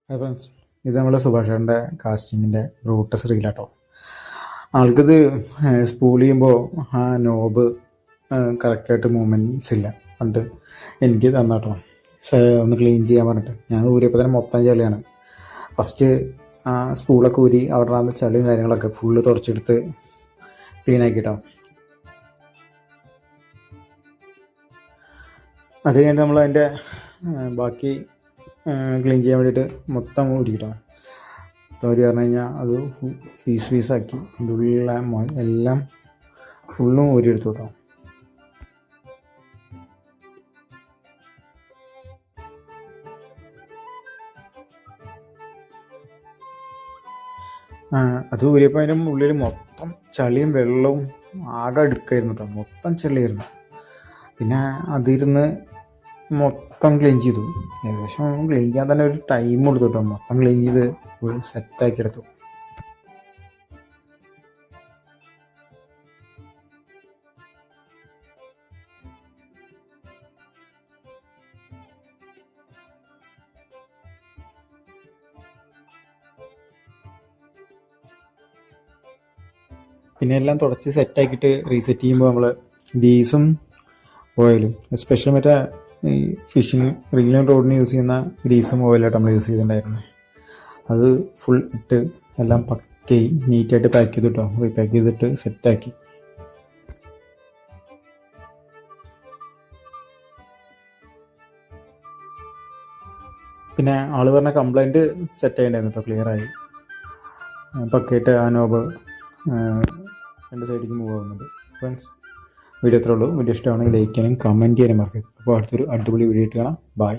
Hi friends, ഇത് നമ്മുടെ സുഭാഷേട്ടൻ്റെ കാസ്റ്റിങ്ങിൻ്റെ Brutus റീലാട്ടോ. ആൾക്കിത് spool ചെയ്യുമ്പോൾ ആ നോബ് കറക്റ്റായിട്ട് മൂവ്മെൻറ്റ്സ് ഇല്ല. എന്നിട്ട് എനിക്ക് തന്നാട്ടോ ഒന്ന് ക്ലീൻ ചെയ്യാൻ പറഞ്ഞിട്ട്. ഞാൻ ഊരിയപ്പോൾ തന്നെ മൊത്തം ചെളിയാണ്. ഫസ്റ്റ് ആ സ്പൂളൊക്കെ ഊരി അവിടെ ആകുന്ന ചളിയും കാര്യങ്ങളൊക്കെ ഫുള്ള് തുടച്ചെടുത്ത് ക്ലീൻ ആക്കിയിട്ടോ. അത് കഴിഞ്ഞിട്ട് നമ്മൾ അതിൻ്റെ ബാക്കി ക്ലീൻ ചെയ്യാൻ വേണ്ടിയിട്ട് മൊത്തം ഊരിക്കിട്ടോ. തോരി പറഞ്ഞു കഴിഞ്ഞാൽ അത് പീസാക്കി അതിൻ്റെ ഉള്ളിലുള്ള എല്ലാം ഫുള്ളും ഊരിയെടുത്തു കേട്ടോ. അത് ഊരിയപ്പോൾ അതിൻ്റെ ഉള്ളിൽ മൊത്തം ചളിയും വെള്ളവും ആകെ അടുക്കായിരുന്നു കേട്ടോ. മൊത്തം ചെളിയായിരുന്നു. പിന്നെ അതിരുന്ന് മൊത്തം ക്ലീൻ ചെയ്തു. ഏകദേശം ക്ലീൻ ചെയ്യാൻ തന്നെ ഒരു ടൈം കൊടുത്തു കേട്ടോ. മൊത്തം ക്ലീൻ ചെയ്ത് ഫുൾ സെറ്റാക്കി എടുത്തു. പിന്നെ എല്ലാം തുടച്ച് സെറ്റാക്കിയിട്ട് റീസെറ്റ് ചെയ്യുമ്പോൾ നമ്മൾ ഡീസും ഓയിലും എസ്പെഷ്യലി മറ്റേ ഈ ഫിഷിങ് റീലും റോഡിന് യൂസ് ചെയ്യുന്ന ഗ്രീസും ഓയിലായിട്ട് നമ്മൾ യൂസ് ചെയ്തിട്ടുണ്ടായിരുന്നു. അത് ഫുൾ ഇട്ട് എല്ലാം പക്കയായി നീറ്റായിട്ട് പാക്ക് ചെയ്തിട്ടോ. റീപാക്ക് ചെയ്തിട്ട് സെറ്റാക്കി. പിന്നെ ആൾ പറഞ്ഞ കംപ്ലൈൻറ്റ് സെറ്റ് ചെയ്യണ്ടായിരുന്നു കേട്ടോ. ക്ലിയറായി പക്കയായിട്ട് ആ നോബ് രണ്ട് സൈഡിലേക്ക് മൂവ് ആവുന്നുണ്ട്. ഫ്രണ്ട്സ്, വീഡിയോ എത്ര ഉള്ളൂ. വീഡിയോ ഇഷ്ടമാണെങ്കിൽ ലൈക്ക് ചെയ്യാനും കമൻറ്റ് ചെയ്യാനും മറക്കരുത്. അപ്പോൾ അടുത്തൊരു അടിപൊളി വീഡിയോ ഇട്ട് കാണാം. ബൈ.